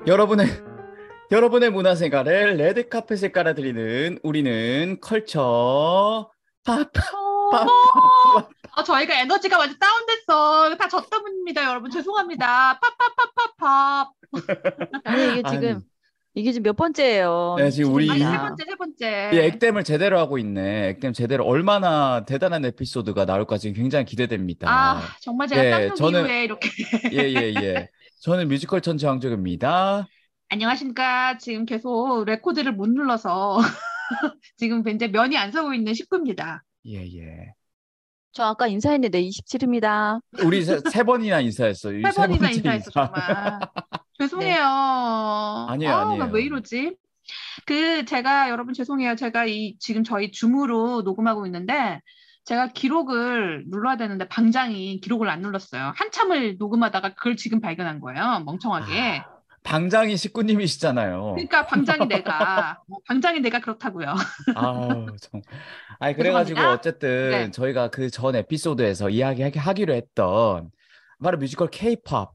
여러분의 여러분의 문화생활을 레드카펫을 깔아드리는 우리는 컬처 어머, 팝팝팝팝. 저희가 에너지가 완전 다운됐어. 다 저 때문입니다, 여러분. 죄송합니다. 팝팝팝팝팝. 아니 이게 지금 아니, 몇 번째예요. 네, 지금 아, 세 우리 미치겠다. 번째, 세 이 번째. 액땜을 제대로 하고 있네. 액땜 제대로 얼마나 대단한 에피소드가 나올까 지금 굉장히 기대됩니다. 정말 제가 예, 쌍욕 저는 이후에 이렇게. 예. 저는 뮤지컬 천재 황정입니다. 안녕하십니까. 지금 계속 레코드를 못 눌러서 지금 굉장히 면이 안 서고 있는 식구입니다. 예. 저 아까 인사했는데 27입니다. 우리 세 번이나 인사했어요. 세 세 번이나 번째 인사했어, 인사. 정말. 죄송해요. 아니에요. 나 왜 이러지? 제가 여러분 죄송해요. 제가 지금 저희 줌으로 녹음하고 있는데 제가 기록을 눌러야 되는데 방장이 기록을 안 눌렀어요. 한참을 녹음하다가 그걸 지금 발견한 거예요. 멍청하게. 방장이 식구님이시잖아요. 그러니까 방장이 내가 그렇다고요. 아우, 아니, 그래가지고 죄송합니다. 어쨌든 네. 저희가 그 전 에피소드에서 이야기하기로 했던 바로 뮤지컬 K-pop.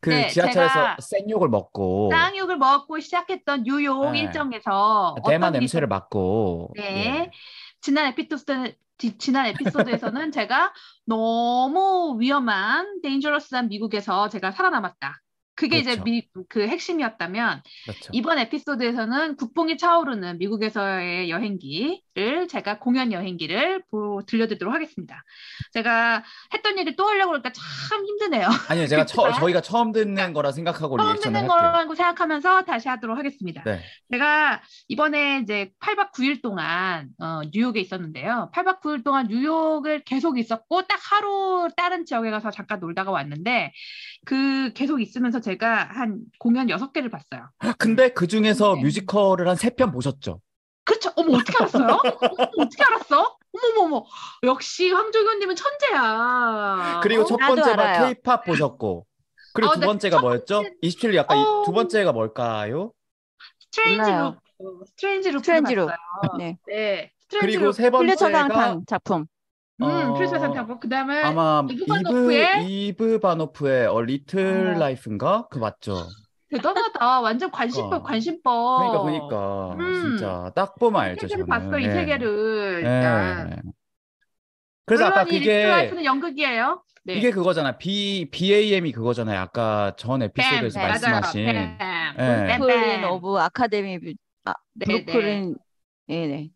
그 네, 지하철에서 제가 생욕을 먹고 쌍욕을 먹고 시작했던 뉴욕 예, 일정에서 대만 어떤 일이 냄새를 있었는지. 맡고 예. 네. 지난 에피소드에서는 제가 너무 위험한 데인저러스한 미국에서 제가 살아남았다. 그게 이제 그렇죠. 그 핵심이었다면 그렇죠. 이번 에피소드에서는 국뽕이 차오르는 미국에서의 여행기를 제가 공연 여행기를 들려드리도록 하겠습니다. 제가 했던 얘기를 또 하려고 그러니까 참 힘드네요. 아니요, 저희가 처음 듣는 거라 생각하고 처음 리액션을 듣는 할게요. 거라고 생각하면서 다시 하도록 하겠습니다. 네. 제가 이번에 이제 8박 9일 동안 뉴욕에 있었는데요. 8박 9일 동안 뉴욕을 계속 있었고 딱 하루 다른 지역에 가서 잠깐 놀다가 왔는데 그 계속 있으면서 제가 한 공연 6개를 봤어요. 근데 그 중에서 네. 뮤지컬을 한 3편 보셨죠? 그렇죠. 어머, 어떻게 알았어요? 어떻게 알았어? 어머머머. 역시 황조교님은 천재야. 그리고 첫 나도 번째가 알아요. K-pop 보셨고 그리고 두 나 번째가 첫 뭐였죠? 번째, 27일 약간 두 번째가 뭘까요? 몰라요. 스트레인지 루프를 트렌지루. 봤어요. 네. 네. 스트레인지 그리고 루프. 세 번째가 필리처상탕 작품. 필수상 어 타고 그다음에 아마 이브바노프의 이브 바노프의 리틀 어, 라이프인가? 그 맞죠? 대단하다. 완전 관심법, 그러니까 관심법. 진짜 딱 보면 이 알죠, 세계를 봤어, 저는. 이 예. 세계를. 예. 그래서 아까 물론 이 리틀 그게 라이프는 연극이에요. 이게 네. 그거잖아. BAM이 그거잖아요. 아까 전 뱀, 에피소드에서 뱀. 맞아요. 말씀하신. 뱀, 예. 브루클린 뱀. 오브 아카데미 네, 네. 브루클린 네.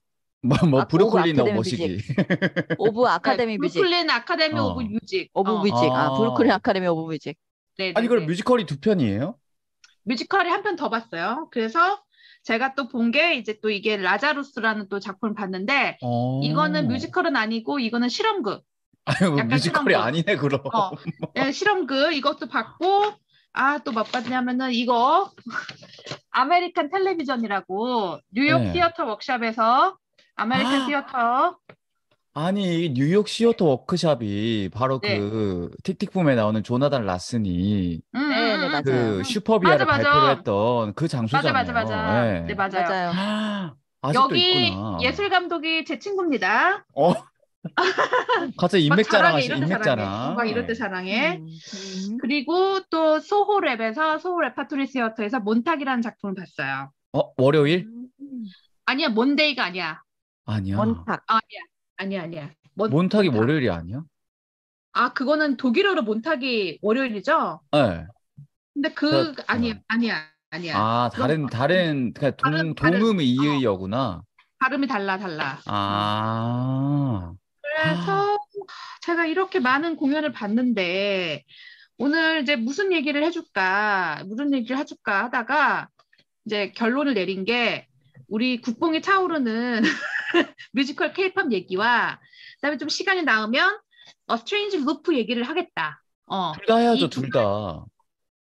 브루클린 아카데미 뮤직. 넘어시기. 오브 네, 아카데미 뮤직. 브루클린 아카데미 오브 어. 뮤직. 오브 뮤직. 브루클린 아. 아카데미 오브 뮤직. 네, 아니, 네, 그럼 네. 뮤지컬이 2편이에요? 뮤지컬이 한 편 더 봤어요. 그래서 제가 또 본 게 이제 또 이게 라자루스라는 또 작품을 봤는데 이거는 뮤지컬은 아니고 이거는 실험극. 아유, 약간 뮤지컬이 실험극. 아니네, 그럼. 네, 실험극 이것도 봤고 또 뭐 봤냐면은 이거 아메리칸 텔레비전이라고 뉴욕 네. 시어터 워크숍에서 아메리칸 시어터 아니, 뉴욕 시어터 워크숍이 바로 네. 그 틱틱붐에 나오는 조나단 라슨이 네, 맞아요. 그 슈퍼비아를 맞아. 발표를 했던 그 장소잖아요. 맞아. 네. 네, 맞아요. 아직도 여기 있구나. 예술 감독이 제 친구입니다. 갑자기 막 인맥 자랑해, 자랑하시 이럴 때 인맥 자랑해. 자랑. 막 이럴 때 자랑해. 그리고 그리고 또 소호 레파토리 시어터에서 몬탁이라는 작품을 봤어요. 월요일? 아니야, 몬데이가 아니야. 아니야. 몬탁. 아니야. 몬탁이 몬탁. 월요일이 아니야? 그거는 독일어로 몬탁이 월요일이죠? 네. 근데 아니야. 다른 그러니까 다른 동음 이의어구나. 발음이 달라. 아. 그래서 제가 이렇게 많은 공연을 봤는데 오늘 이제 무슨 얘기를 해줄까 하다가 이제 결론을 내린 게 우리 국뽕이 차오르는 뮤지컬 케이팝 얘기와 그다음에 좀 시간이 나오면 스트레인지 루프 얘기를 하겠다. 둘 다 해야죠, 둘 다.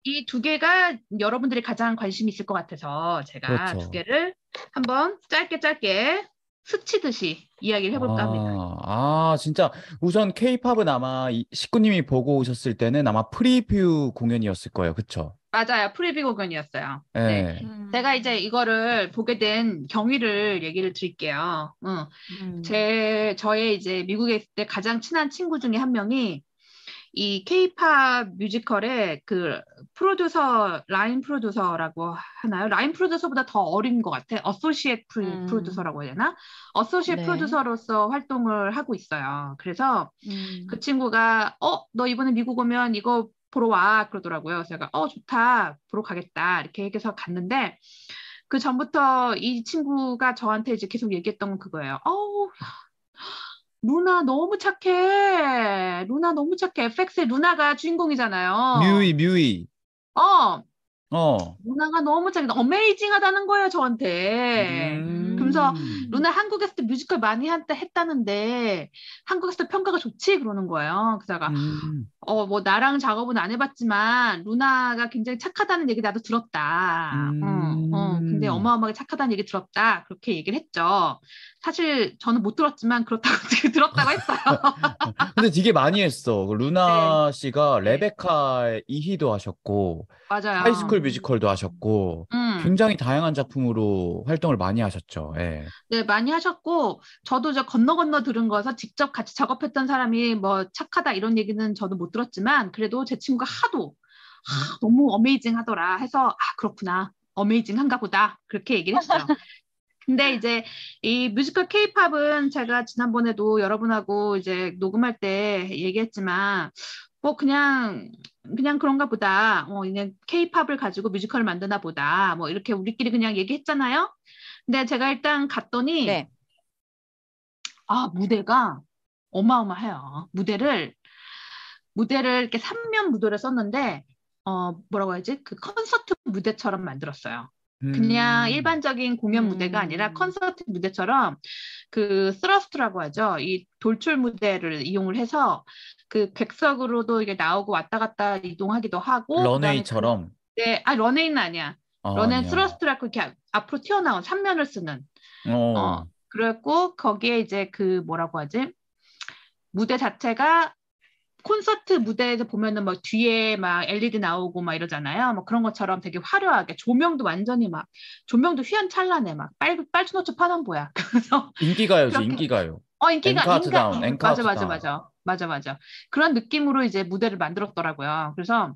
이 두 개가 여러분들이 가장 관심이 있을 것 같아서 제가 그렇죠. 두 개를 한번 짧게 스치듯이 이야기를 해볼까 합니다. 진짜 우선 K-팝은 아마 식구님이 보고 오셨을 때는 아마 프리뷰 공연이었을 거예요. 그쵸? 맞아요. 프리뷰 공연이었어요. 네. 네. 제가 이제 이거를 보게 된 경위를 얘기를 드릴게요. 저의 이제 미국에 있을 때 가장 친한 친구 중에 한 명이 이 K-팝 뮤지컬의 그 프로듀서, 라인 프로듀서라고 하나요? 라인 프로듀서보다 더 어린 것 같아. 어소시에이트 프로듀서라고 해야 되나? 어소시에이트 네. 프로듀서로서 활동을 하고 있어요. 그래서 그 음. 친구가 너 이번에 미국 오면 이거 보러 와 그러더라고요. 그래서 제가 좋다. 보러 가겠다. 이렇게 얘기해서 갔는데 그 전부터 이 친구가 저한테 이제 계속 얘기했던 건 그거예요. 루나 너무 착해. 루나 너무 착해. FX의 루나가 주인공이잖아요. 뮤이. 어, 어. 루나가 너무 착해. 어메이징하다는 거예요, 저한테. 그러면서 음. 루나 한국에서도 뮤지컬 많이 했다는데 한국에서도 평가가 좋지 그러는 거예요. 그래서 제가 음. 뭐 나랑 작업은 안 해봤지만 루나가 굉장히 착하다는 얘기 나도 들었다. 굉장히 음. 어마어마하게 착하다는 얘기 들었다. 그렇게 얘기를 했죠. 사실 저는 못 들었지만 그렇다고 들었다고 했어요. 근데 되게 많이 했어. 그 네, 루나 씨가 네, 레베카 이희도 하셨고, 맞아요. 하이스쿨 뮤지컬도 하셨고, 음, 굉장히 다양한 작품으로 활동을 많이 하셨죠. 예. 네, 많이 하셨고 저도 저 건너 건너 들은 거에서 직접 같이 작업했던 사람이 뭐 착하다 이런 얘기는 저도 못 들었지만 그래도 제 친구가 하도 너무 어메이징 하더라 해서 그렇구나. 어메이징 한가 보다. 그렇게 얘기를 했죠. 근데 이제 이 뮤지컬 케이팝은 제가 지난번에도 여러분하고 이제 녹음할 때 얘기했지만 뭐 그냥 그런가 보다. 그냥 케이팝을 가지고 뮤지컬을 만드나 보다. 뭐 이렇게 우리끼리 그냥 얘기했잖아요. 근데 제가 일단 갔더니 네. 무대가 어마어마해요. 무대를 이렇게 3면 무대를 썼는데 뭐라고 해야지? 그 콘서트 무대처럼 만들었어요. 그냥 음. 일반적인 공연 무대가 아니라 음. 콘서트 무대처럼 그 스러스트라고 하죠. 이 돌출 무대를 이용을 해서 그 객석으로도 이게 나오고 왔다 갔다 이동하기도 하고 그다음에 런웨이처럼. 런웨이는 아니야. 런웨이 아니야. 스러스트라고 이렇게 앞으로 튀어나온 3면을 쓰는 어. 그랬고 거기에 이제 그 뭐라고 하지? 무대 자체가 콘서트 무대에서 보면은 막 뒤에 막 LED 나오고 막 이러잖아요. 뭐 그런 것처럼 되게 화려하게 조명도 완전히 막 조명도 휘황찬란해 막 빨주노초 파남보야. 그래서 인기가요지, 그렇게 인기가요. 인기가 엔카운트 다운, 맞아 엔카운트 맞아 다운. 맞아 맞아 맞아 그런 느낌으로 이제 무대를 만들었더라고요. 그래서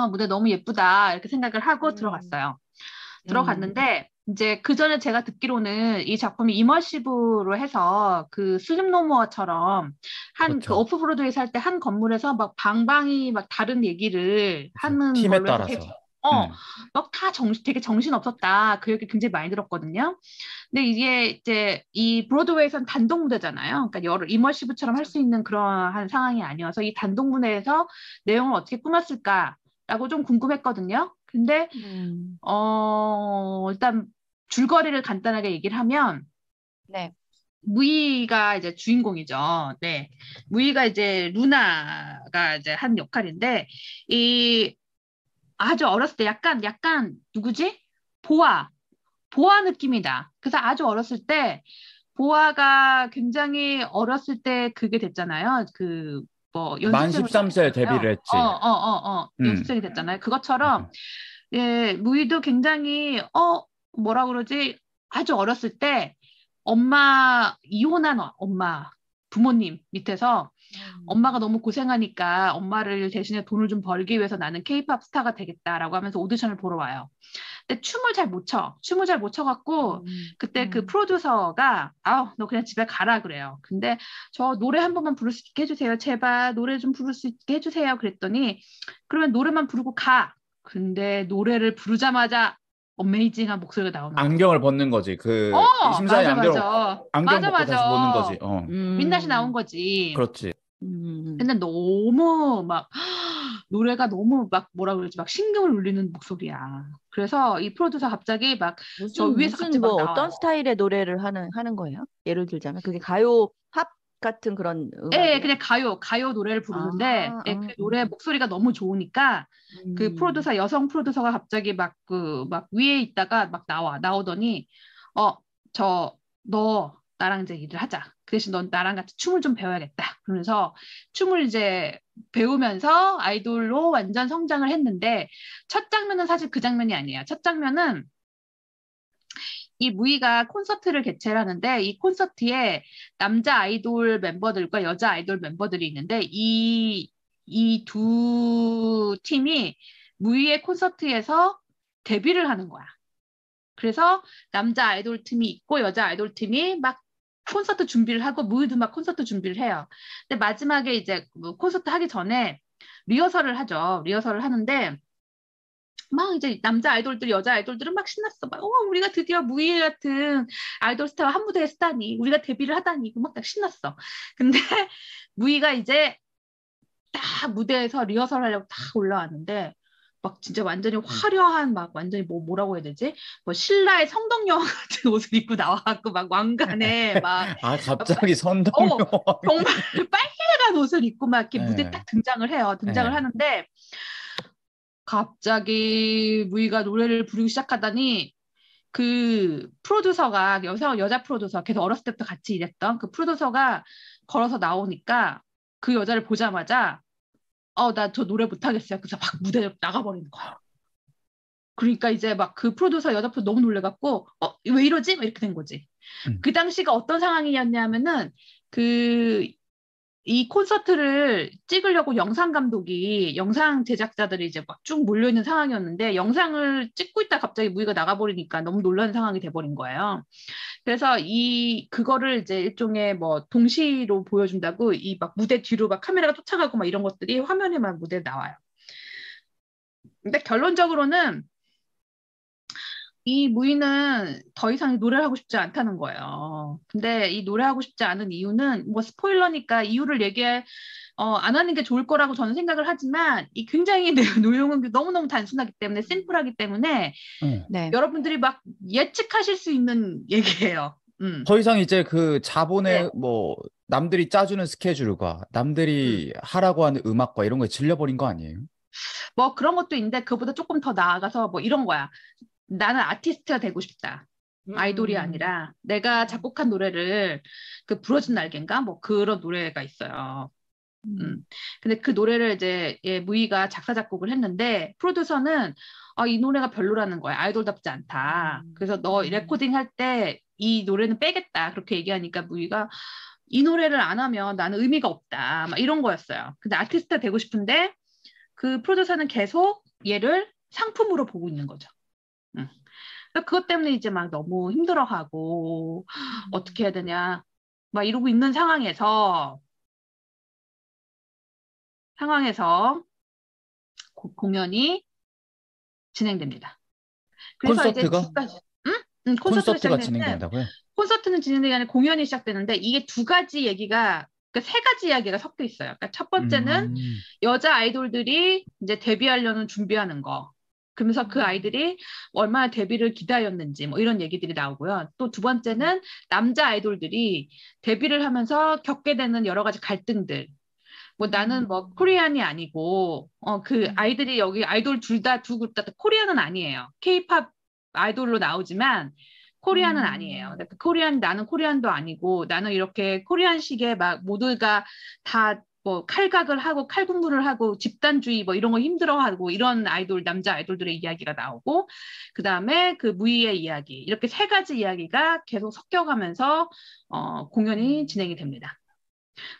무대 너무 예쁘다 이렇게 생각을 하고 음. 들어갔어요. 음. 들어갔는데 이제 그 전에 제가 듣기로는 이 작품이 이머시브로 해서 그 슬립노모어처럼 한 그 그렇죠. 오프 브로드웨이에서 할 때 한 건물에서 막 방방이 막 다른 얘기를 그렇죠. 하는 팀에 걸로 해서 되게 따라서. 어, 음. 막 다 되게 정신 없었다. 그 얘기 굉장히 많이 들었거든요. 근데 이게 이제 이 브로드웨이에서는 단독 무대잖아요. 그러니까 여러 이머시브처럼 할 그렇죠. 수 있는 그러한 상황이 아니어서 이 단독 무대에서 내용을 어떻게 꾸몄을까라고 좀 궁금했거든요. 근데 음. 일단 줄거리를 간단하게 얘기를 하면 네. 무이가 이제 주인공이죠. 네. 무이가 이제 루나가 이제 한 역할인데 이 아주 어렸을 때 약간 누구지? 보아. 보아 느낌이다. 그래서 아주 어렸을 때 보아가 굉장히 어렸을 때 그게 됐잖아요. 그 뭐 만 연습생으로 13세에 시작했잖아요. 데뷔를 했지. 음. 연습생이 됐잖아요. 그것처럼 예, 무희도 굉장히 뭐라 그러지? 아주 어렸을 때 엄마 이혼한 엄마 부모님 밑에서 엄마가 음. 너무 고생하니까 엄마를 대신에 돈을 좀 벌기 위해서 나는 케이팝 스타가 되겠다라고 하면서 오디션을 보러 와요. 근데 춤을 잘 못 춰. 춤을 잘 못 춰갖고 음. 그때 그 음. 프로듀서가 너 그냥 집에 가라 그래요. 근데 저 노래 한 번만 부를 수 있게 해주세요. 제발 노래 좀 부를 수 있게 해주세요. 그랬더니 그러면 노래만 부르고 가. 근데 노래를 부르자마자 어메이징한 목소리가 나오는 거예요. 안경을 벗는 거지. 그 심사위 맞아, 안경 벗고 다시 보는 거지. 맞아. 민낯이 나온 음. 거지. 그렇지. 음. 근데 너무 막 노래가 너무 막 뭐라 그러지 막 신경을 울리는 목소리야. 그래서 이 프로듀서 갑자기 막 저 위에서 갑자기 무슨 막 뭐 나와요. 어떤 스타일의 노래를 하는 거예요? 예를 들자면 그게 가요, 팝 같은 그런 예, 음악이에요? 그냥 가요 노래를 부르는데 아, 그 노래 목소리가 너무 좋으니까 그 음. 여성 프로듀서가 갑자기 막 위에 있다가 막 나오더니 저 너 나랑 이제 일을 하자. 그 대신 넌 나랑 같이 춤을 좀 배워야겠다. 그러면서 춤을 이제 배우면서 아이돌로 완전 성장을 했는데 첫 장면은 사실 그 장면이 아니에요. 첫 장면은 이 무이가 콘서트를 개최를 하는데 이 콘서트에 남자 아이돌 멤버들과 여자 아이돌 멤버들이 있는데 이 이 두 팀이 무이의 콘서트에서 데뷔를 하는 거야. 그래서 남자 아이돌 팀이 있고 여자 아이돌 팀이 막 콘서트 준비를 하고 무이도 막 콘서트 준비를 해요. 근데 마지막에 이제 뭐 콘서트 하기 전에 리허설을 하죠. 리허설을 하는데 막 이제 남자 아이돌들, 여자 아이돌들은 막 신났어. 막, 우리가 드디어 무이 같은 아이돌 스타와 한 무대에 서다니, 우리가 데뷔를 하다니, 막 신났어. 근데 무이가 이제 딱 무대에서 리허설 하려고 딱 올라왔는데, 막 진짜 완전히 화려한, 막 완전히 뭐라고 해야 되지? 뭐 신라의 성덕여왕 같은 옷을 입고 나와갖고 막 왕관에 막, 아, 갑자기 어, 선동요. 정말 빨간 옷을 입고 막 이렇게 무대에 네. 딱 등장을 해요. 등장을 네. 하는데, 갑자기 무이가 노래를 부르기 시작하다니 그 프로듀서가 여자 프로듀서 계속 어렸을 때부터 같이 일했던 그 프로듀서가 걸어서 나오니까 그 여자를 보자마자 나 저 노래 못하겠어요. 그래서 막 무대에 나가버리는 거야. 그러니까 이제 막 그 프로듀서 여자 프로듀서 너무 놀래갖고 왜 이러지? 막 이렇게 된 거지. 그 당시가 어떤 상황이었냐면은 이 콘서트를 찍으려고 영상 감독이 영상 제작자들이 이제 막 쭉 몰려있는 상황이었는데 영상을 찍고 있다 갑자기 무이가 나가버리니까 너무 놀라는 상황이 돼버린 거예요. 그래서 그거를 이제 일종의 뭐 동시로 보여준다고 이 막 무대 뒤로 막 카메라가 쫓아가고 막 이런 것들이 화면에 막 무대에 나와요. 근데 결론적으로는 이 무이는 더 이상 노래를 하고 싶지 않다는 거예요. 근데 이 노래하고 싶지 않은 이유는 뭐 스포일러니까 이유를 안 하는 게 좋을 거라고 저는 생각을 하지만 이 굉장히 내용은 너무너무 단순하기 때문에 심플하기 때문에 네. 여러분들이 막 예측하실 수 있는 얘기예요. 더 이상 이제 그 자본의 네. 뭐 남들이 짜주는 스케줄과 남들이 하라고 하는 음악과 이런 거에 질려버린 거 아니에요? 뭐 그런 것도 있는데 그보다 조금 더 나아가서 뭐 이런 거야. 나는 아티스트가 되고 싶다. 아이돌이 아니라 내가 작곡한 노래를 그 부러진 날개인가 뭐 그런 노래가 있어요. 근데 그 노래를 이제 무이가 작사 작곡을 했는데 프로듀서는 이 노래가 별로라는 거야. 아이돌답지 않다. 그래서 너 레코딩 할 때 이 노래는 빼겠다. 그렇게 얘기하니까 무이가 이 노래를 안 하면 나는 의미가 없다. 막 이런 거였어요. 근데 아티스트가 되고 싶은데 그 프로듀서는 계속 얘를 상품으로 보고 있는 거죠. 그것 때문에 이제 막 너무 힘들어하고 어떻게 해야 되냐 막 이러고 있는 상황에서 공연이 진행됩니다. 그래서 콘서트가? 이제 콘서트가 콘서트가 시작되는데 진행된다고요? 콘서트는 진행되기 아니라 공연이 시작되는데 이게 두 가지 얘기가 그러니까 세 가지 이야기가 섞여 있어요. 그러니까 첫 번째는 여자 아이돌들이 이제 데뷔하려는 준비하는 거. 그러면서 그 아이들이 얼마나 데뷔를 기다렸는지 뭐 이런 얘기들이 나오고요. 또 두 번째는 남자 아이돌들이 데뷔를 하면서 겪게 되는 여러 가지 갈등들. 뭐 나는 뭐 코리안이 아니고 그 아이들이 여기 아이돌 두 그룹 다 코리안은 아니에요. 케이팝 아이돌로 나오지만 코리안은 아니에요. 그러니까 나는 코리안도 아니고 나는 이렇게 코리안식의 막 모두가 다 뭐 칼각을 하고 칼군무를 하고 집단주의 뭐 이런 거 힘들어하고 이런 남자 아이돌들의 이야기가 나오고 그 다음에 그 무이의 이야기 이렇게 세 가지 이야기가 계속 섞여가면서 공연이 진행이 됩니다.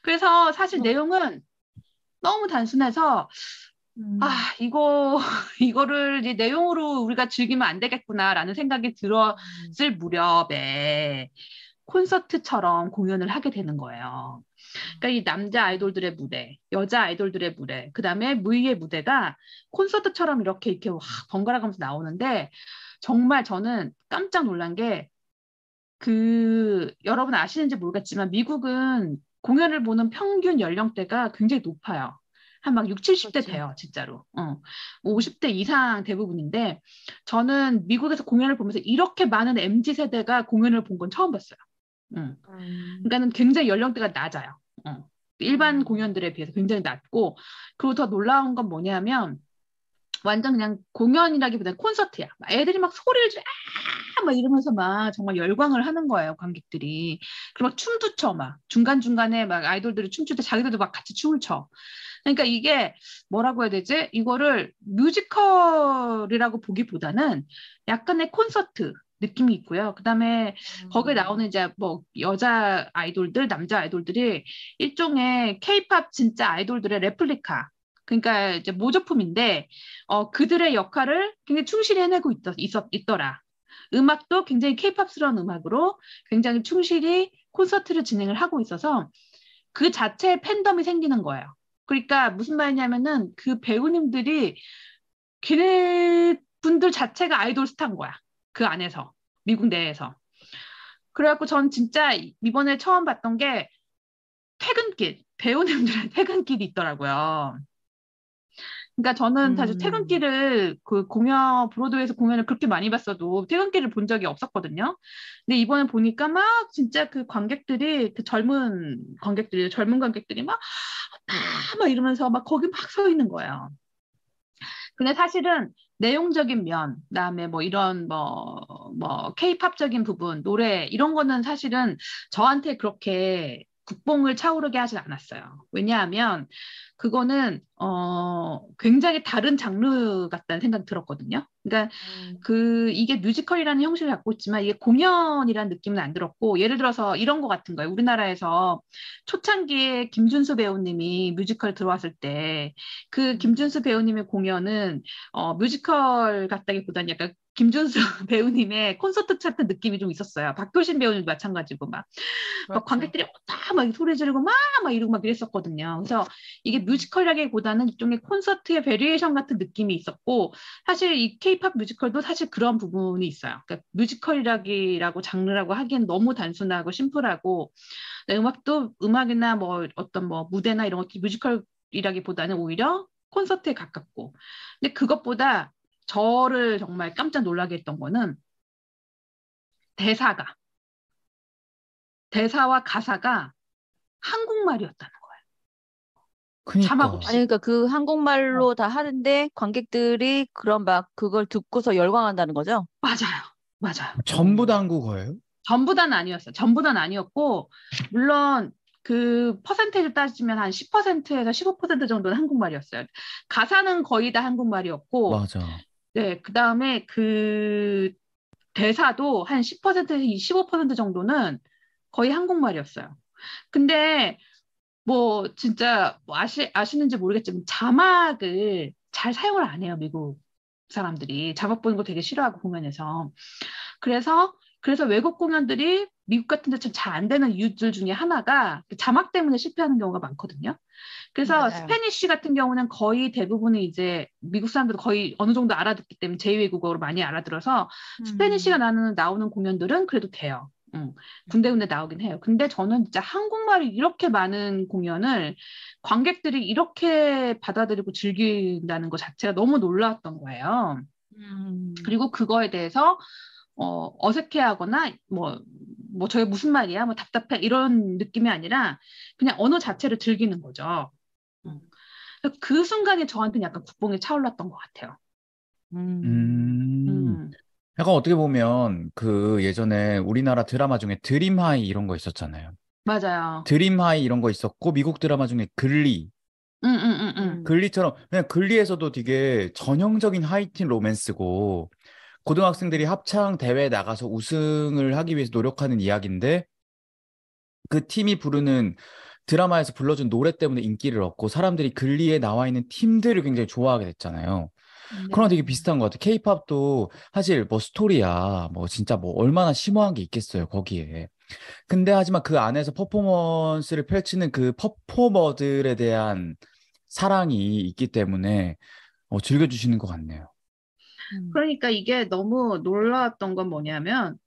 그래서 사실 내용은 너무 단순해서 이거를 이제 내용으로 우리가 즐기면 안 되겠구나라는 생각이 들었을 무렵에 콘서트처럼 공연을 하게 되는 거예요. 그러니까 이 남자 아이돌들의 무대, 여자 아이돌들의 무대, 그 다음에 무이의 무대가 콘서트처럼 이렇게 번갈아 가면서 나오는데 정말 저는 깜짝 놀란 게 여러분 아시는지 모르겠지만 미국은 공연을 보는 평균 연령대가 굉장히 높아요. 한 막 60, 70대 그렇죠. 돼요, 진짜로. 50대 이상 대부분인데 저는 미국에서 공연을 보면서 이렇게 많은 MZ세대가 공연을 본 건 처음 봤어요. 그러니까는 굉장히 연령대가 낮아요. 일반 공연들에 비해서 굉장히 낮고 그리고 더 놀라운 건 뭐냐면 완전 그냥 공연이라기보다는 콘서트야. 애들이 막 소리를 막 이러면서 막 정말 열광을 하는 거예요, 관객들이. 그리고 막 춤도 춰, 막. 중간중간에 막 아이돌들이 춤출 때 자기들도 막 같이 춤을 춰. 그러니까 이게 뭐라고 해야 되지? 이거를 뮤지컬이라고 보기보다는 약간의 콘서트, 느낌이 있고요. 그다음에 거기에 나오는 이제 뭐 여자 아이돌들, 남자 아이돌들이 일종의 케이팝 진짜 아이돌들의 레플리카. 그러니까 이제 모조품인데 그들의 역할을 굉장히 충실히 해내고 있더라. 음악도 굉장히 케이팝스러운 음악으로 굉장히 충실히 콘서트를 진행을 하고 있어서 그 자체의 팬덤이 생기는 거예요. 그러니까 무슨 말이냐면은 그 배우님들이 걔네 분들 자체가 아이돌 스타인 거야. 그 안에서. 미국 내에서. 그래갖고 전 진짜 이번에 처음 봤던 게 퇴근길. 배우님들의 퇴근길이 있더라고요. 그러니까 저는 사실 퇴근길을 브로드웨이에서 공연을 그렇게 많이 봤어도 퇴근길을 본 적이 없었거든요. 근데 이번에 보니까 막 진짜 그 관객들이, 그 젊은 관객들이 막 이러면서 막 거기 막 서 있는 거예요. 근데 사실은 내용적인 면, 그다음에 뭐 이런 케이팝적인 부분, 노래 이런 거는 사실은 저한테 그렇게 국뽕을 차오르게 하진 않았어요. 왜냐하면 그거는 굉장히 다른 장르 같다는 생각이 들었거든요. 그러니까 이게 뮤지컬이라는 형식을 갖고 있지만 이게 공연이라는 느낌은 안 들었고, 예를 들어서 이런 거 같은 거예요. 우리나라에서 초창기에 김준수 배우님이 뮤지컬 들어왔을 때 그 김준수 배우님의 공연은 뮤지컬 같다기보다는 약간 김준수 배우님의 콘서트 같은 느낌이 좀 있었어요. 박효신 배우님도 마찬가지고 막 그렇죠. 관객들이 막 소리 지르고 막 이러고 막 이랬었거든요. 그래서 이게 뮤지컬이라기보다는 일종의 콘서트의 베리에이션 같은 느낌이 있었고, 사실 이 케이팝 뮤지컬도 사실 그런 부분이 있어요. 그러니까 뮤지컬이라고 장르라고 하기엔 너무 단순하고 심플하고, 음악도 음악이나 뭐 어떤 뭐 무대나 이런 것도 뮤지컬이라기보다는 오히려 콘서트에 가깝고, 근데 그것보다 저를 정말 깜짝 놀라게 했던 거는 대사와 가사가 한국말이었다는 거예요. 자막 그니까. 아니 없이. 그러니까 그 한국말로 다 하는데 관객들이 그런 막 그걸 듣고서 열광한다는 거죠? 맞아요. 전부 다 한국어예요? 전부 다는 아니었어요. 전부 다는 아니었고, 물론 그 퍼센테이지 따지면 한 10%에서 15% 정도는 한국말이었어요. 가사는 거의 다 한국말이었고, 맞아. 네, 그 다음에 그 대사도 한 10%에서 15% 정도는 거의 한국말이었어요. 근데 뭐 진짜 뭐 아시는지 모르겠지만 자막을 잘 사용을 안 해요, 미국 사람들이. 자막 보는 거 되게 싫어하고 공연에서. 그래서 외국 공연들이 미국 같은 데 좀 잘 안 되는 이유들 중에 하나가 그 자막 때문에 실패하는 경우가 많거든요. 그래서 맞아요. 스페니쉬 같은 경우는 거의 대부분은 이제 미국 사람들도 거의 어느 정도 알아듣기 때문에 제2외국어로 많이 알아들어서 스페니쉬가 나오는 공연들은 그래도 돼요. 군데군데 나오긴 해요. 근데 저는 진짜 한국말이 이렇게 많은 공연을 관객들이 이렇게 받아들이고 즐긴다는 것 자체가 너무 놀라웠던 거예요. 그리고 그거에 대해서 어색해하거나 저게 무슨 말이야, 뭐 답답해 이런 느낌이 아니라 그냥 언어 자체를 즐기는 거죠. 그 순간에 저한테는 약간 국뽕이 차올랐던 것 같아요. 음. 음, 약간 어떻게 보면 그 예전에 우리나라 드라마 중에 드림하이 이런 거 있었잖아요. 맞아요. 드림하이 이런 거 있었고, 미국 드라마 중에 글리. 음. 글리처럼, 그냥 글리에서도 되게 전형적인 하이틴 로맨스고, 고등학생들이 합창 대회에 나가서 우승을 하기 위해서 노력하는 이야기인데, 그 팀이 부르는 드라마에서 불러준 노래 때문에 인기를 얻고 사람들이 글리에 나와 있는 팀들을 굉장히 좋아하게 됐잖아요. 그런 거 되게 비슷한 것 같아요. 케이팝도 사실 뭐 스토리야, 뭐 진짜 뭐 얼마나 심오한 게 있겠어요, 거기에. 근데 하지만 그 안에서 퍼포먼스를 펼치는 그 퍼포머들에 대한 사랑이 있기 때문에 즐겨주시는 것 같네요. 그러니까 이게 너무 놀라웠던 건 뭐냐면,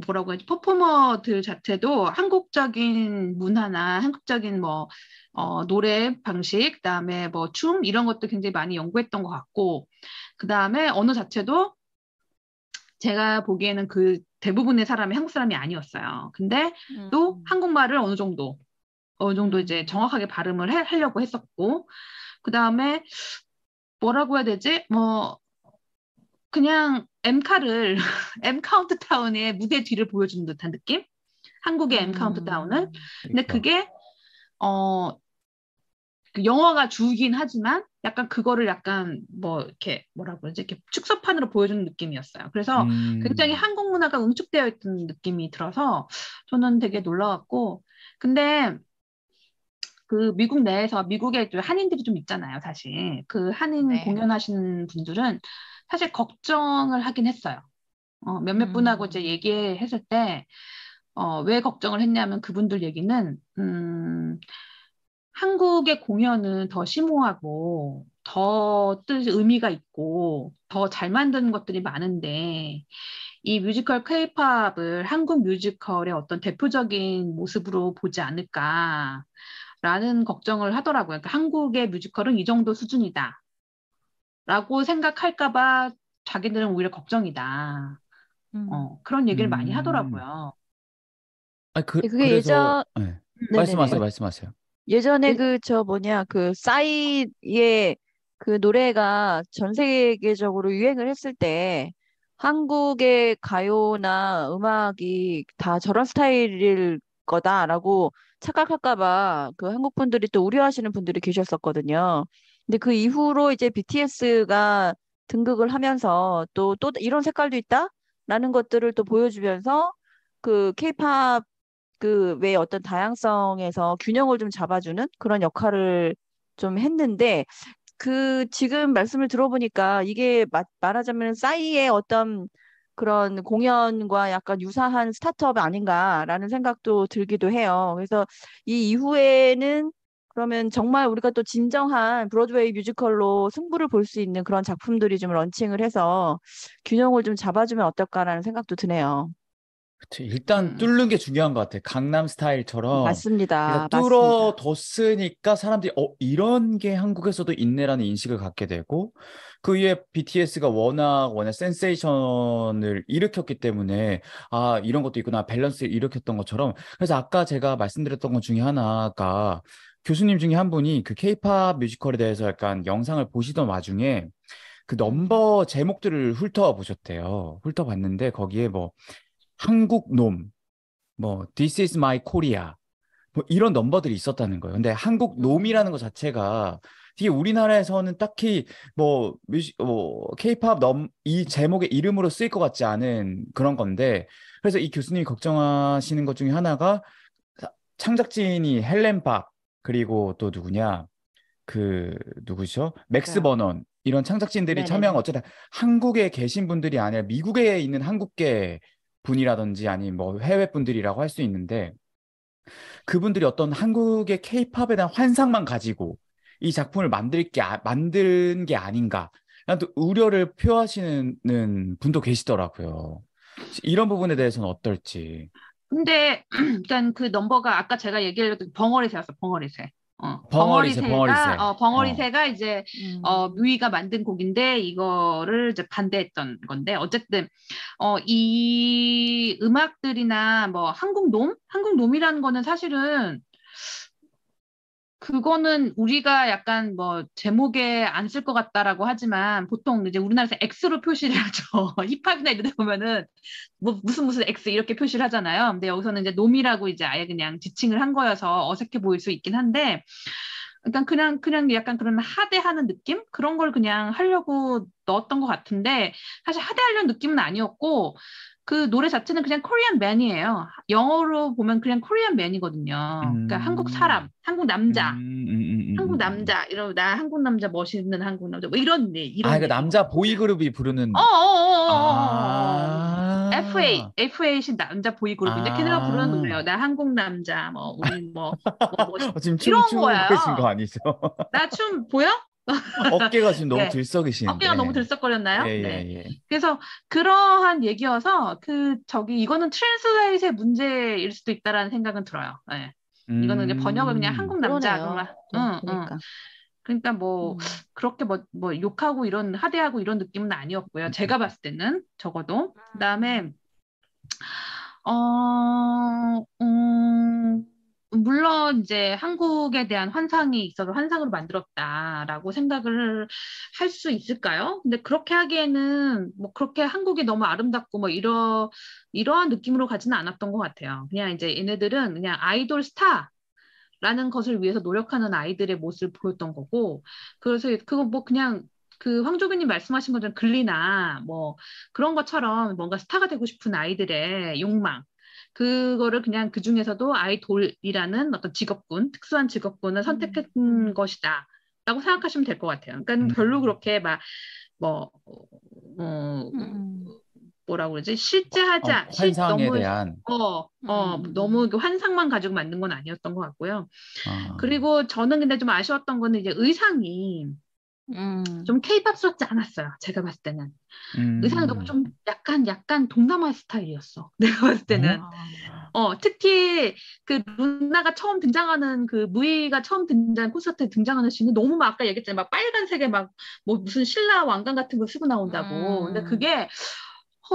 뭐라고 해야지, 퍼포머들 자체도 한국적인 문화나 한국적인 노래 방식, 그다음에 뭐 춤, 이런 것도 굉장히 많이 연구했던 것 같고, 그다음에 언어 자체도 제가 보기에는 그 대부분의 사람이 한국 사람이 아니었어요. 근데 또 한국말을 어느 정도 이제 정확하게 발음을 하려고 했었고, 그다음에 뭐라고 해야 되지? 그냥 M 카운트다운의 무대 뒤를 보여주는 듯한 느낌? 한국의 M 카운트다운을. 근데 그러니까. 그게 그 영어가 주긴 하지만 약간 그거를 약간 뭐 이렇게 뭐라 그러지? 이렇게 축소판으로 보여주는 느낌이었어요. 그래서 굉장히 음, 한국 문화가 응축되어 있던 느낌이 들어서 저는 되게 놀라웠고, 근데 그 미국 내에서 미국에 또 한인들이 좀 있잖아요, 사실. 그 한인 네. 공연하시는 분들은 사실 걱정을 하긴 했어요. 몇몇 분하고 이제 음, 얘기했을 때, 왜 걱정을 했냐면 그분들 얘기는, 한국의 공연은 더 심오하고, 더 뜻, 의미가 있고, 더 잘 만드는 것들이 많은데, 이 뮤지컬 케이팝을 한국 뮤지컬의 어떤 대표적인 모습으로 보지 않을까라는 걱정을 하더라고요. 그러니까 한국의 뮤지컬은 이 정도 수준이다라고 생각할까 봐 자기들은 오히려 걱정이다. 음. 그런 얘기를 많이 음. 하더라고요. 아, 그게 그래서, 네. 네네네. 말씀하세요, 말씀하세요. 예전에 예, 그 저 뭐냐 그 싸이의 그 노래가 전 세계적으로 유행을 했을 때 한국의 가요나 음악이 다 저런 스타일일 거다라고 착각할까 봐 그 한국 분들이 또 우려하시는 분들이 계셨었거든요. 근데 그 이후로 이제 BTS가 등극을 하면서 또 이런 색깔도 있다라는 것들을 또 보여주면서 그 케이팝 그 왜 어떤 다양성에서 균형을 좀 잡아주는 그런 역할을 좀 했는데 그 지금 말씀을 들어보니까 이게 말하자면 싸이의 어떤 그런 공연과 약간 유사한 스타트업 아닌가라는 생각도 들기도 해요. 그래서 이 이후에는 그러면 정말 우리가 또 진정한 브로드웨이 뮤지컬로 승부를 볼 수 있는 그런 작품들이 좀 런칭을 해서 균형을 좀 잡아주면 어떨까라는 생각도 드네요. 그치. 일단 음, 뚫는 게 중요한 것 같아. 강남 스타일처럼 일단 맞습니다. 맞습니다. 뚫어뒀으니까 사람들이 이런 게 한국에서도 있네라는 인식을 갖게 되고 그 위에 BTS가 워낙 센세이션을 일으켰기 때문에 아 이런 것도 있구나 밸런스를 일으켰던 것처럼 그래서 아까 제가 말씀드렸던 것 중에 하나가 교수님 중에 한 분이 그 케이팝 뮤지컬에 대해서 약간 영상을 보시던 와중에 그 음. 넘버 제목들을 훑어보셨대요. 훑어봤는데 거기에 뭐 한국 놈, 뭐 This is my Korea, 뭐 이런 넘버들이 있었다는 거예요. 근데 한국 놈이라는 것 음. 자체가 되게 우리나라에서는 딱히 케이팝 이 제목의 이름으로 쓰일 것 같지 않은 그런 건데 그래서 이 교수님이 걱정하시는 것 중에 하나가 창작진이 헬렌 박 그리고 또 누구냐 그 누구죠? 맥스 그러니까요. 버넌 이런 창작진들이 참여한 네네네. 어쨌든 한국에 계신 분들이 아니라 미국에 있는 한국계 분이라든지 아니면 뭐 해외 분들이라고 할 수 있는데 그분들이 어떤 한국의 케이팝에 대한 환상만 가지고 이 작품을 만든 게 아닌가 라는 또 우려를 표하시는 분도 계시더라고요. 이런 부분에 대해서는 어떨지. 근데 일단 그 넘버가 아까 제가 얘기했던 벙어리새였어, 벙어리새. 벙어리새, 벙어리새. 벙어리새가 이제 음. 뮤이가 만든 곡인데 이거를 이제 반대했던 건데 어쨌든 이 음악들이나 뭐 한국 놈이라는 거는 사실은 그거는 우리가 약간 뭐 제목에 안 쓸 것 같다라고 하지만 보통 이제 우리나라에서 X로 표시를 하죠. 힙합이나 이런 데 보면은 뭐 무슨 X 이렇게 표시를 하잖아요. 근데 여기서는 이제 놈이라고 이제 아예 그냥 지칭을 한 거여서 어색해 보일 수 있긴 한데 일단 그냥 약간 그런 하대하는 느낌? 그런 걸 그냥 하려고 넣었던 것 같은데 사실 하대하려는 느낌은 아니었고 그 노래 자체는 그냥 코리안 맨이에요. 영어로 보면 그냥 코리안 맨이거든요. 그러니까 한국 사람, 음, 한국 음, 남자, 음, 음, 음, 한국 음, 음. 남자 이러고 나 한국 남자 멋있는 한국 남자 뭐 아, 이런 그 남자 얘기거든요. 보이그룹이 부르는, 어어어어어어어 아, FA신 남자 보이그룹인데 걔네가 부르는 노래예요. 아. 나 한국 남자 뭐 우리 뭐 멋있 지금 이런 춤추고 계신 거 거예요. 아니죠? 나 춤 보여? 어깨가 지금 너무 네. 어깨가 너무 들썩이시는데. 예, 들썩거렸나요? 네. 예, 예. 그래서 그러한 얘기여서 이거는 트랜스레이트의 문제일 수도 있다라는 생각은 들어요. 네. 이거는 이제 번역을 그냥 음, 한국 남자 그러면 그러네요. 또 응, 응. 보니까. 그러니까 뭐 음. 그렇게 뭐 욕하고 이런 하대하고 이런 느낌은 아니었고요. 제가 봤을 때는 적어도. 그다음에 어, 물론 이제 한국에 대한 환상이 있어서 환상으로 만들었다라고 생각을 할 수 있을까요? 근데 그렇게 하기에는 뭐 그렇게 한국이 너무 아름답고 뭐 이러한 느낌으로 가지는 않았던 것 같아요. 그냥 이제 얘네들은 그냥 아이돌 스타 라는 것을 위해서 노력하는 아이들의 모습을 보였던 거고, 그래서 그거 뭐 그냥 그 황조기님 말씀하신 것처럼 글리나 뭐 그런 것처럼 뭔가 스타가 되고 싶은 아이들의 욕망, 그거를 그냥 그 중에서도 아이돌이라는 어떤 직업군, 특수한 직업군을 선택한 것이다 라고 생각하시면 될 것 같아요. 그러니까 별로 그렇게 막 뭐 뭐라고 그러지? 환상에 너무 대한, 너무 그 환상만 가지고 만든 건 아니었던 것 같고요. 아, 그리고 저는 근데 좀 아쉬웠던 거는 이제 의상이 좀 케이팝스럽지 않았어요. 제가 봤을 때는. 의상이 너무 좀 약간 동남아 스타일이었어. 내가 봤을 때는. 특히 그 루나가 처음 등장하는 그 무이가 처음 등장 콘서트에 등장하는 씬이 너무 막 아까 얘기했잖아요. 막 빨간색에 막 뭐 무슨 신라 왕관 같은 거 쓰고 나온다고. 근데 그게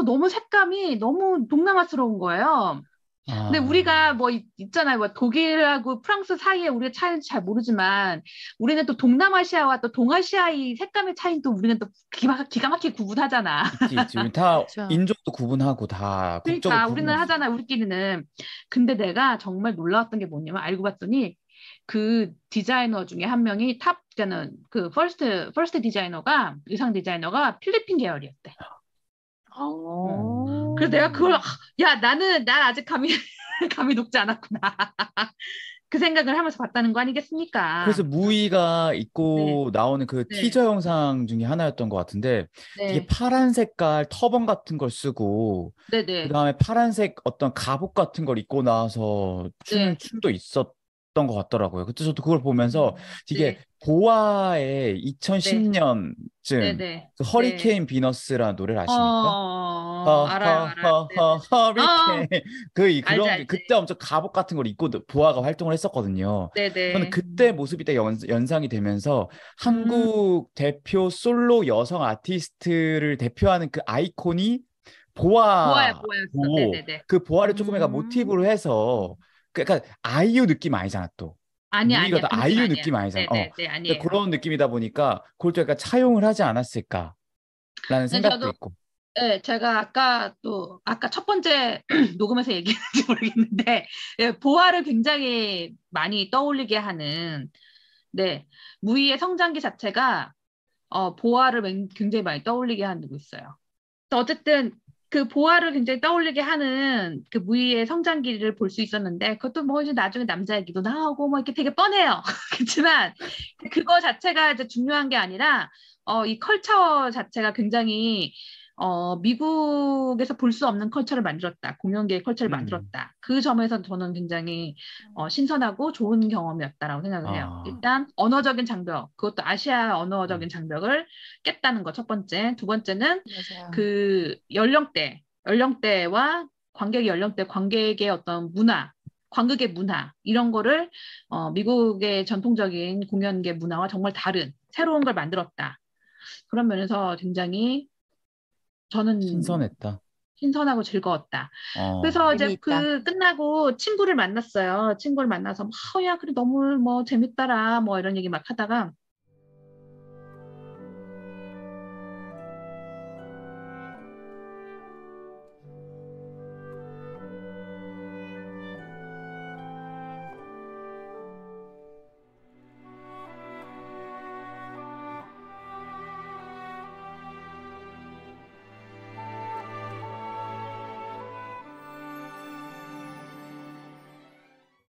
너무 색감이 너무 동남아스러운 거예요. 근데 우리가 뭐 있잖아요. 뭐 독일하고 프랑스 사이에 우리가 차이인지 잘 모르지만 우리는 또 동남아시아와 또 동아시아의 색감의 차이는 또 우리는 또 기가 막히게 구분하잖아. 있지. 우리 다 그렇죠. 인종도 구분하고 다 국적을 그러니까 우리는 구분했어. 하잖아, 우리끼리는. 근데 내가 정말 놀라웠던 게 뭐냐면 알고 봤더니 그 디자이너 중에 한 명이 탑, 그 퍼스트 디자이너가, 의상 디자이너가 필리핀 계열이었대. 그래서 내가 그걸, 난 아직 감이 녹지 않았구나. 그 생각을 하면서 봤다는 거 아니겠습니까? 그래서 무이가 네, 입고 나오는 그 네, 티저 영상 중에 하나였던 것 같은데 되게 네, 파란 색깔 터번 같은 걸 쓰고 네, 그 네, 다음에 파란색 어떤 갑옷 같은 걸 입고 나와서 추는 네, 춤도 있었던 것 같더라고요. 그때 저도 그걸 보면서 이게 네, 보아의 네, 네,2010년쯤 네, 그 네. 허리케인 비너스라는 노래를 아십니까? 알아요, 알아요. 네, 네. 허리케인 알지, 그런 게 알지. 그때 엄청 갑옷 같은 걸 입고 보아가 활동을 했었거든요. 네, 저는 네. 그때 모습이 딱 연상이 되면서 음, 한국 대표 솔로 여성 아티스트를 대표하는 그 아이콘이 보아였어. 네, 보아고 네, 네. 그 보아를 조금 약간 모티브로 해서 그러니까 아이유 느낌 아니잖아 또. 아니야, 무이가 아니야. 또 그 느낌 아이유 아니야. 느낌 아니잖아. 네, 네, 네, 근데 아니에요. 그런 느낌이다 보니까 그걸 또 약간 차용을 하지 않았을까라는 근데 생각도 저도, 있고. 네, 제가 아까 첫 번째 녹음에서 얘기했는지 모르겠는데, 보아를 굉장히 많이 떠올리게 하는, 네, 무희의 성장기 자체가, 보아를 굉장히 많이 떠올리게 하고 있어요. 어쨌든 그 보아를 굉장히 떠올리게 하는 그 무희의 성장기를 볼 수 있었는데 그것도 뭐 이제 나중에 남자 얘기도 나오고 뭐 이렇게 되게 뻔해요. 그렇지만 그거 자체가 이제 중요한 게 아니라 이 컬처 자체가 굉장히 미국에서 볼 수 없는 컬처를 만들었다. 공연계의 컬처를 음. 만들었다. 그 점에서 저는 굉장히 신선하고 좋은 경험이었다라고 생각을 해요. 아, 일단 언어적인 장벽, 그것도 아시아 언어적인 음. 장벽을 깼다는 거 첫 번째. 두 번째는 맞아요. 그 연령대와 관객의 어떤 문화, 관극의 문화 이런 거를 미국의 전통적인 공연계 문화와 정말 다른 새로운 걸 만들었다. 그런 면에서 굉장히 저는 신선했다. 신선하고 즐거웠다. 어, 그래서 이제 재미있다. 그 끝나고 친구를 만났어요. 친구를 만나서 야, 그래 너무 뭐 재밌더라. 뭐 이런 얘기 막 하다가